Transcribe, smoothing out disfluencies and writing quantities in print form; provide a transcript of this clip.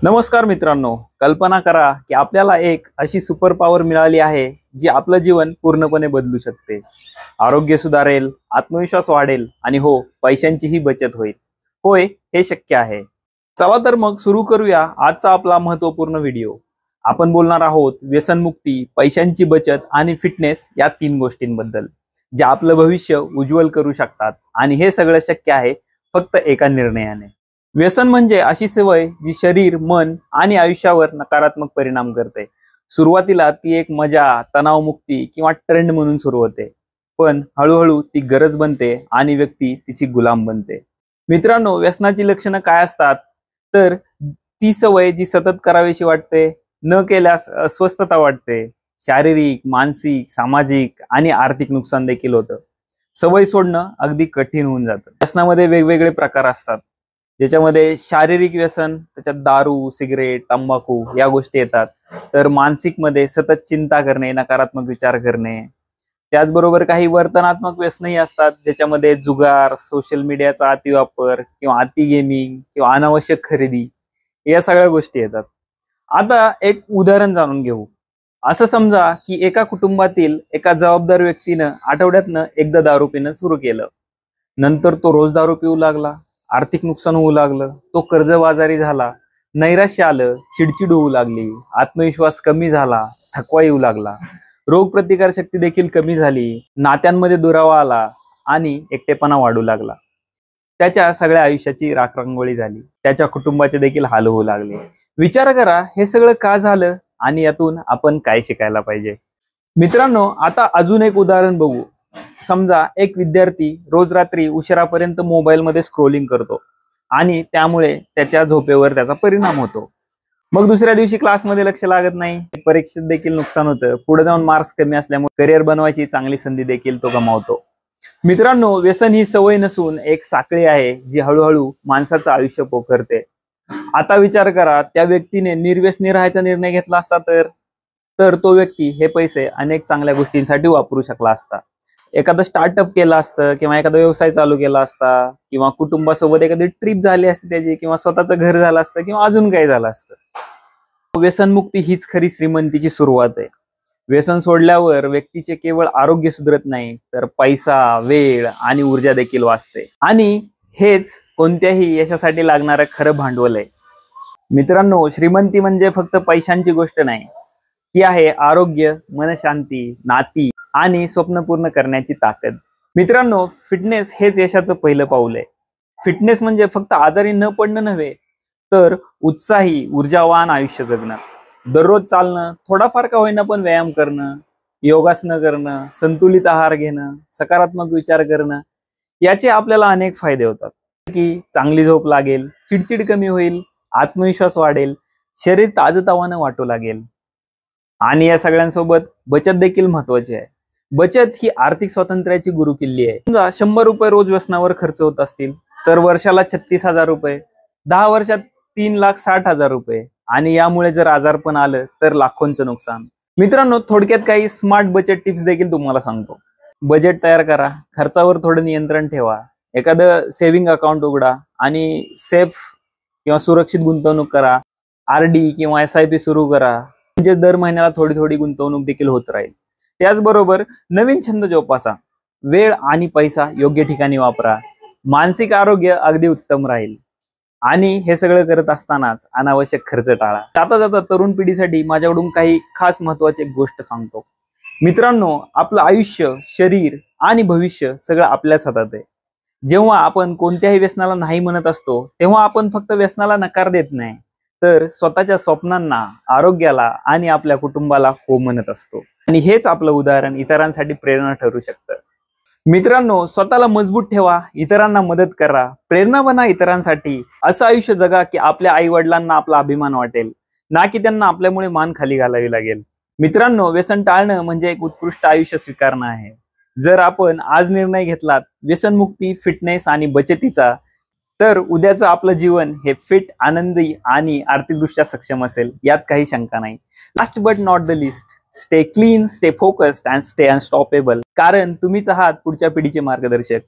नमस्कार मित्रांनो, कल्पना करा की आपल्याला एक अशी सुपर पॉवर मिळाली आहे जी आपलं जीवन पूर्णपणे बदलू शकते. आरोग्य सुधारेल, आत्मविश्वास वाढेल आणि हो, पैशांचीही बचत होईल. होय, हे शक्य आहे. चला तर मग सुरू करूया आजचा आपला महत्त्वपूर्ण व्हिडिओ. आपण बोलणार आहोत व्यसनमुक्ती, पैशांची बचत आणि फिटनेस या 3 गोष्टींबद्दल, जे आपलं भविष्य उज्ज्वल करू शकतात. आणि हे सगळं शक्य आहे फक्त एका निर्णयाने. व्यसन म्हणजे अशी सवय जी शरीर, मन आणि आयुष्यावर नकारात्मक परिणाम करते. सुरुवातीला ती एक मजा, तणावमुक्ती किंवा ट्रेंड म्हणून सुरू होते, पण हळूहळू ती गरज बनते आणि व्यक्ती तिची गुलाम बनते. मित्रांनो, व्यसनाची लक्षणं काय असतात? तर ती सवय जी सतत करावीशी वाटते, न केल्यास अस्वस्थता वाटते, शारीरिक, मानसिक, सामाजिक आणि आर्थिक नुकसान देखील होतं. सवय सोडणं अगदी कठीण होऊन जातं. व्यसनामध्ये वेगवेगळे प्रकार असतात, ज्याच्यामध्ये शारीरिक व्यसन, त्याच्यात दारू, सिगरेट, तंबाखू या गोष्टी येतात. तर मानसिक मध्ये सतत चिंता करणे, नकारात्मक विचार करणे. त्याचबरोबर काही वर्तनात्मक व्यसनही असतात, ज्याच्यामध्ये जुगार, सोशल मीडियाचा अतिवापर किंवा अति गेमिंग किंवा अनावश्यक खरेदी या सगळ्या गोष्टी येतात. आता एक उदाहरण जाणून घेऊ. असं समजा की एका कुटुंबातील एका जबाबदार व्यक्तीनं आठवड्यातनं एकदा दारू पिणं सुरू केलं. नंतर तो रोज दारू पिऊ लागला. आर्थिक नुकसान होऊ लागलं, तो कर्जबाजारी झाला, नैराश्य आलं, चिडचिड होऊ लागली, आत्मविश्वास कमी झाला, थकवा येऊ लागला, रोगप्रतिकार शक्ती देखील कमी झाली, नात्यांमध्ये दुरावा आला आणि एकटेपणा वाढू लागला. त्याच्या सगळ्या आयुष्याची राखरांगोळी झाली. त्याच्या कुटुंबाचे देखील हाल होऊ लागले. विचार करा, हे सगळं का झालं आणि यातून आपण काय शिकायला पाहिजे? मित्रांनो, आता अजून एक उदाहरण बघू. समजा एक विद्यार्थी रोज रात्री उशिरापर्यंत मोबाईलमध्ये स्क्रोलिंग करतो आणि त्यामुळे त्याच्या झोपेवर त्याचा परिणाम होतो. मग दुसऱ्या दिवशी क्लासमध्ये लक्ष लागत नाही, परीक्षेत देखील नुकसान होतं. पुढे जाऊन मार्क्स कमी असल्यामुळे करिअर बनवायची चांगली संधी देखील तो गमावतो. मित्रांनो, व्यसन ही सवय नसून एक साखळी आहे जी हळूहळू माणसाचं आयुष्य पोखरते. आता विचार करा, त्या व्यक्तीने निर्व्यसनी राहायचा निर्णय घेतला असता तर तो व्यक्ती हे पैसे अनेक चांगल्या गोष्टींसाठी वापरू शकला असता. एखादं स्टार्टअप केलं असतं किंवा एखादा व्यवसाय चालू केला असता किंवा कुटुंबासोबत एखादी ट्रिप झाली असती त्याची, किंवा स्वतःचं घर झालं असतं किंवा अजून काही झालं असतं. व्यसनमुक्ती हीच खरी श्रीमंतीची सुरुवात आहे. व्यसन सोडल्यावर व्यक्तीचे केवळ आरोग्य सुधरत नाही, तर पैसा, वेळ आणि ऊर्जा देखील वाचते. आणि हेच कोणत्याही यशासाठी लागणारं खरं भांडवल आहे. मित्रांनो, श्रीमंती म्हणजे फक्त पैशांची गोष्ट नाही, ती आहे आरोग्य, मनशांती, नाती आणि स्वप्न पूर्ण करण्याची ताकद. मित्रांनो, फिटनेस हेच यशाचं पहिलं पाऊल आहे. फिटनेस म्हणजे फक्त आजारी न पडणं नव्हे, तर उत्साही, ऊर्जावान आयुष्य जगणं. दररोज चालणं, थोडाफार का होईना पण व्यायाम करणं, योगासनं करणं, संतुलित आहार घेणं, सकारात्मक विचार करणं, याचे आपल्याला अनेक फायदे होतात. की चांगली झोप लागेल, चिडचिड कमी होईल, आत्मविश्वास वाढेल, शरीर ताजतवानं वाटू लागेल. आणि या सगळ्यांसोबत बचत देखील महत्वाची आहे. बचत ही आर्थिक स्वातंत्र्याची गुरुकिल्ली आहे. समजा 100 रुपये रोज व्यसनावर खर्च होत असतील तर वर्षाला 36,000 रुपये, 10 वर्षात 3,60,000 रुपये, आणि यामुळे जर आजारपण आलं तर लाखोंचं नुकसान. मित्रांनो, थोडक्यात काही स्मार्ट बचत टिप्स देखील तुम्हाला सांगतो. बजेट तयार करा, खर्चावर थोडं नियंत्रण ठेवा, एखादं सेव्हिंग अकाउंट उघडा आणि सेफ किंवा सुरक्षित गुंतवणूक करा. RD किंवा SIP सुरू करा, म्हणजे दर महिन्याला थोडी थोडी गुंतवणूक देखील होत राहील. त्याचबरोबर नवीन छंद जोपासा, वेळ आणि पैसा योग्य ठिकाणी वापरा, मानसिक आरोग्य अगदी उत्तम राहील. आणि हे सगळं करत असतानाच अनावश्यक खर्च टाळा. जाता जाता तरुण पिढीसाठी माझ्याकडून काही खास महत्वाची गोष्ट सांगतो. मित्रांनो, आपलं आयुष्य, शरीर आणि भविष्य सगळं आपल्याच हातात आहे. जेव्हा आपण कोणत्याही व्यसनाला नाही म्हणत असतो, तेव्हा आपण फक्त व्यसनाला नकार देत नाही, तर स्वतःच्या स्वप्नांना, आरोग्याला आणि आपल्या कुटुंबाला हो म्हणत असतो. आणि हेच आपलं उदाहरण इतरांसाठी प्रेरणा ठरू शकतं. मित्रांनो, स्वतःला मजबूत ठेवा, इतरांना मदत करा, प्रेरणा बना इतरांसाठी. असं आयुष्य जगा की आपल्या आई वडिलांना आपला अभिमान वाटेल, ना की त्यांना आपल्यामुळे मान खाली घालावी लागेल. मित्रांनो, व्यसन टाळणं म्हणजे एक उत्कृष्ट आयुष्य स्वीकारणं आहे. जर आपण आज निर्णय घेतलात व्यसनमुक्ती, फिटनेस आणि बचतीचा, तर उद्याचं आपलं जीवन हे फिट, आनंदी आणि आर्थिकदृष्ट्या सक्षम असेल, यात काही शंका नाही. Last but not the list, stay clean, stay focused and stay unstoppable. कारण तुम्हीच आहात पुढच्या पिढीचे मार्गदर्शक.